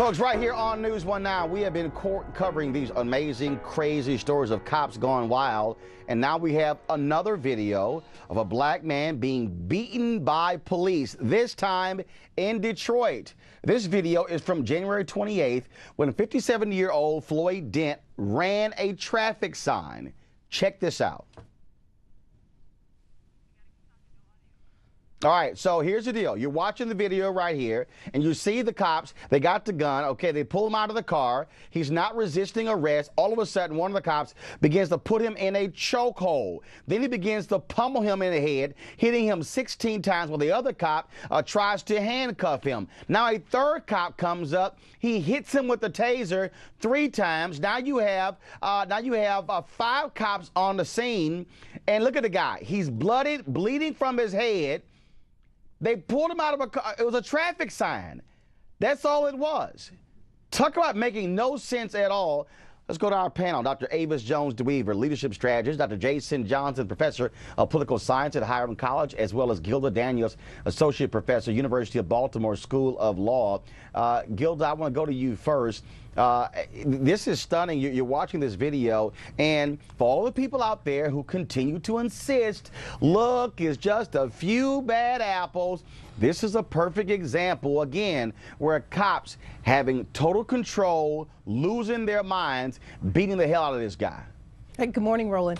Folks, right here on News One Now, we have been covering these amazing, crazy stories of cops gone wild. And now we have another video of a black man being beaten by police, this time in Detroit. This video is from January 28th when 57-year-old Floyd Dent ran a traffic sign. Check this out. All right, so here's the deal. You're watching the video right here, and you see the cops. They got the gun. Okay, they pull him out of the car. He's not resisting arrest. All of a sudden, one of the cops begins to put him in a chokehold. Then he begins to pummel him in the head, hitting him 16 times while the other cop tries to handcuff him. Now a third cop comes up. He hits him with the taser 3 times. Now you have 5 cops on the scene, and look at the guy. He's blooded, bleeding from his head. They pulled him out of a car. It was a traffic sign. That's all it was. Talk about making no sense at all. Let's go to our panel. Dr. Avis Jones-DeWeaver, leadership strategist. Dr. Jason Johnson, professor of political science at Hiram College, as well as Gilda Daniels, associate professor, University of Baltimore School of Law. Gilda, I want to go to you first. This is stunning. You're watching this video, and for all the people out there who continue to insist, look, it's just a few bad apples, this is a perfect example, again, where cops having total control, losing their minds, beating the hell out of this guy. Hey, good morning, Roland.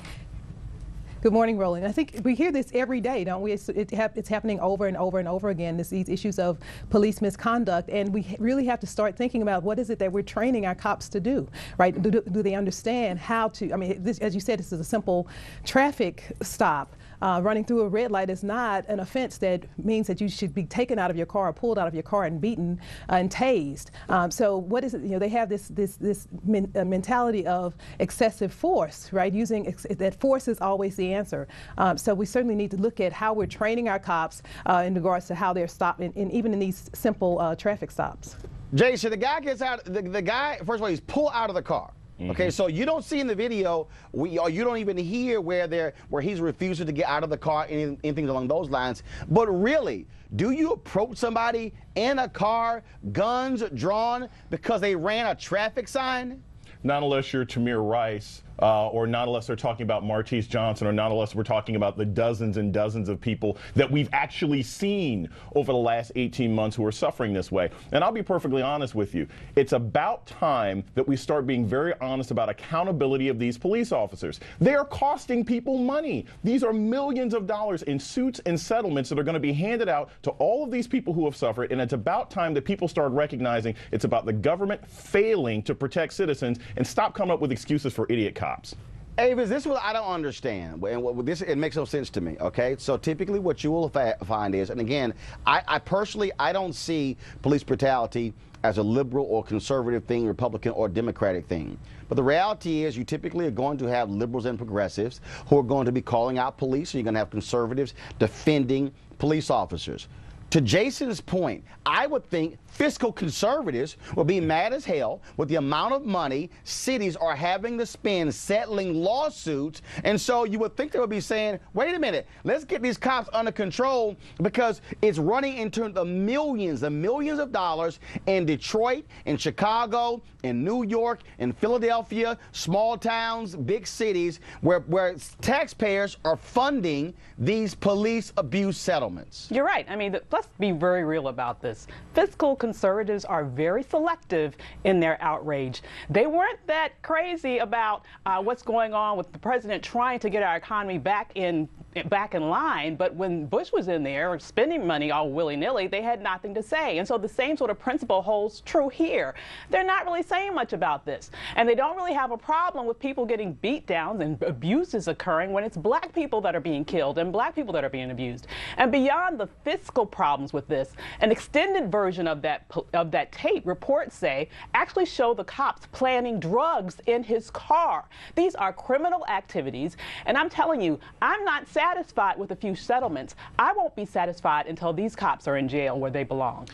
Good morning, Roland. I think we hear this every day, don't we? It's happening over and over and over again, these issues of police misconduct, and we really have to start thinking about what is it that we're training our cops to do, right? Do they understand how to, I mean, this, as you said, this is a simple traffic stop. Running through a red light is not an offense that means that you should be taken out of your car, or pulled out of your car and beaten and tased. So what is it, you know, they have this mentality of excessive force, right? That force is always the answer. So we certainly need to look at how we're training our cops in regards to how they're stopped, even in these simple traffic stops. Jason, the guy gets out, the guy, first of all, he's pulled out of the car. Okay, so you don't see in the video, or you don't even hear where he's refusing to get out of the car, anything along those lines. But really, do you approach somebody in a car, guns drawn, because they ran a traffic sign? Not unless you're Tamir Rice, or not unless they're talking about Martise Johnson, or not unless we're talking about the dozens and dozens of people that we've actually seen over the last 18 months who are suffering this way. And I'll be perfectly honest with you. It's about time that we start being very honest about accountability of these police officers. They are costing people money. These are millions of dollars in suits and settlements that are going to be handed out to all of these people who have suffered. And it's about time that people start recognizing it's about the government failing to protect citizens and stop coming up with excuses for idiot cops. Avis, this is what I don't understand, and it makes no sense to me, okay? So typically what you will find is, and again, I personally, I don't see police brutality as a liberal or conservative thing, Republican or Democratic thing. But the reality is you typically are going to have liberals and progressives who are going to be calling out police, and you're going to have conservatives defending police officers. To Jason's point, I would think fiscal conservatives will be mad as hell with the amount of money cities are having to spend settling lawsuits. And so you would think they would be saying, wait a minute, let's get these cops under control, because it's running into the millions of dollars in Detroit, in Chicago, in New York, in Philadelphia, small towns, big cities, where taxpayers are funding these police abuse settlements. You're right. I mean, let's be very real about this. Fiscal conservatives are very selective in their outrage. They weren't that crazy about what's going on with the president trying to get our economy back in line, but when Bush was in there spending money all willy-nilly, they had nothing to say. And so the same sort of principle holds true here. They're not really saying much about this, and they don't really have a problem with people getting beat down and abuses occurring when it's black people that are being killed and black people that are being abused. And beyond the fiscal problems with this, an extended version of that tape, reports say, actually show the cops planting drugs in his car. These are criminal activities, and I'm telling you, I'm not satisfied with a few settlements. I won't be satisfied until these cops are in jail where they belong.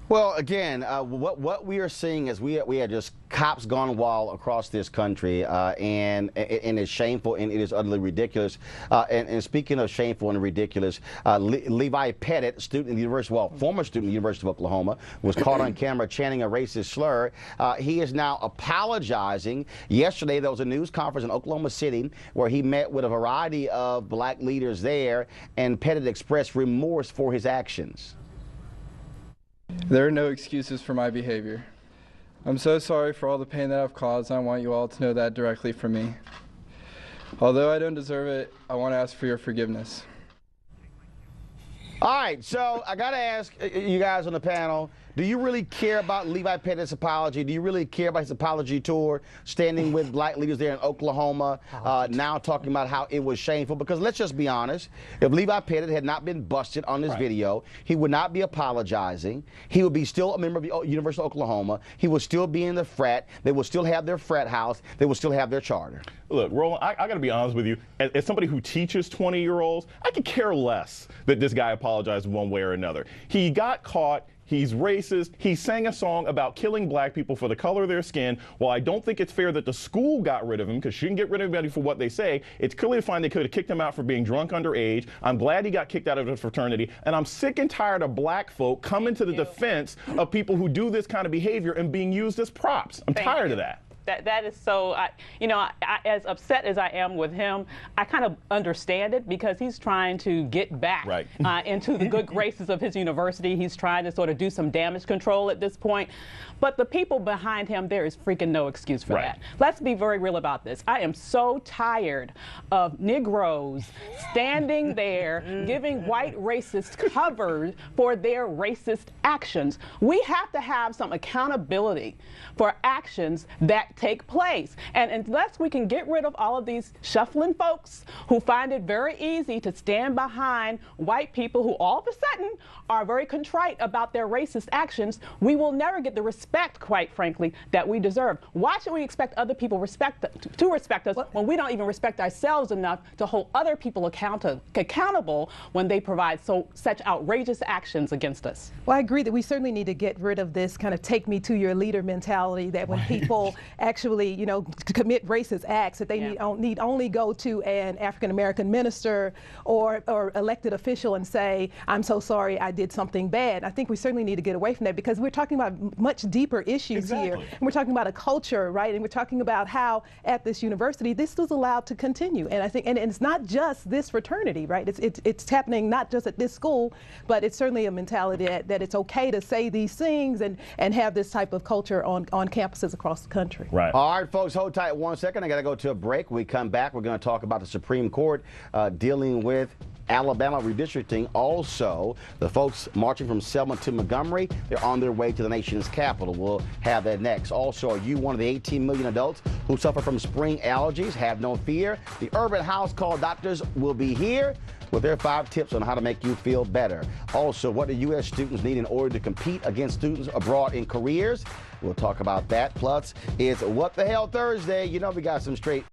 Well, again, what we are seeing is we are just cops gone wild across this country, and it's shameful and it is utterly ridiculous. And speaking of shameful and ridiculous, Levi Pettit, student at the University, well, former student at the University of Oklahoma, was caught on camera chanting a racist slur. He is now apologizing. Yesterday, there was a news conference in Oklahoma City where he met with a variety of black leaders there, and Pettit expressed remorse for his actions. There are no excuses for my behavior. I'm so sorry for all the pain that I've caused, and I want you all to know that directly from me. Although I don't deserve it, I want to ask for your forgiveness. All right, so I got to ask you guys on the panel, do you really care about Levi Pettit's apology? Do you really care about his apology tour, standing with black leaders there in Oklahoma, now talking about how it was shameful? Because let's just be honest, if Levi Pettit had not been busted on this video, he would not be apologizing. He would be still a member of the University of Oklahoma. He would still be in the frat. They would still have their frat house. They would still have their charter. Look, Roland, I got to be honest with you. As somebody who teaches 20-year-olds, I could care less that this guy apologized one way or another. He got caught. He's racist. He sang a song about killing black people for the color of their skin. While I don't think it's fair that the school got rid of him, because you can get rid of anybody for what they say, it's clearly fine they could have kicked him out for being drunk underage. I'm glad he got kicked out of the fraternity. And I'm sick and tired of black folk coming to the defense of people who do this kind of behavior and being used as props. I'm tired of that. That is so, as upset as I am with him, I kind of understand it because he's trying to get back into the good graces of his university. He's trying to sort of do some damage control at this point. But the people behind him, there is freaking no excuse for that. Let's be very real about this. I am so tired of Negroes standing there giving white racists cover for their racist actions. We have to have some accountability for actions that take place. And unless we can get rid of all of these shuffling folks who find it very easy to stand behind white people who all of a sudden are very contrite about their racist actions, we will never get the respect, quite frankly, that we deserve. Why should we expect other people to respect us when we don't even respect ourselves enough to hold other people accountable when they provide such outrageous actions against us? Well, I agree that we certainly need to get rid of this kind of take me to your leader mentality that when people actually, commit racist acts, that they need only go to an African-American minister or elected official and say, I'm so sorry, I did something bad. I think we certainly need to get away from that because we're talking about much deeper issues here. And we're talking about a culture, right? And we're talking about how at this university this was allowed to continue. And I think, and it's not just this fraternity, right? It's happening not just at this school, but it's certainly a mentality that it's okay to say these things and have this type of culture on campuses across the country. Right. All right, folks, hold tight 1 second. I got to go to a break. When we come back, we're going to talk about the Supreme Court dealing with Alabama redistricting. Also, the folks marching from Selma to Montgomery, they're on their way to the nation's capital. We'll have that next. Also, are you one of the 18 million adults who suffer from spring allergies? Have no fear. The Urban House Call Doctors will be here with their 5 tips on how to make you feel better. Also, what do U.S. students need in order to compete against students abroad in careers? We'll talk about that. Plus, it's What the Hell Thursday. We got some straight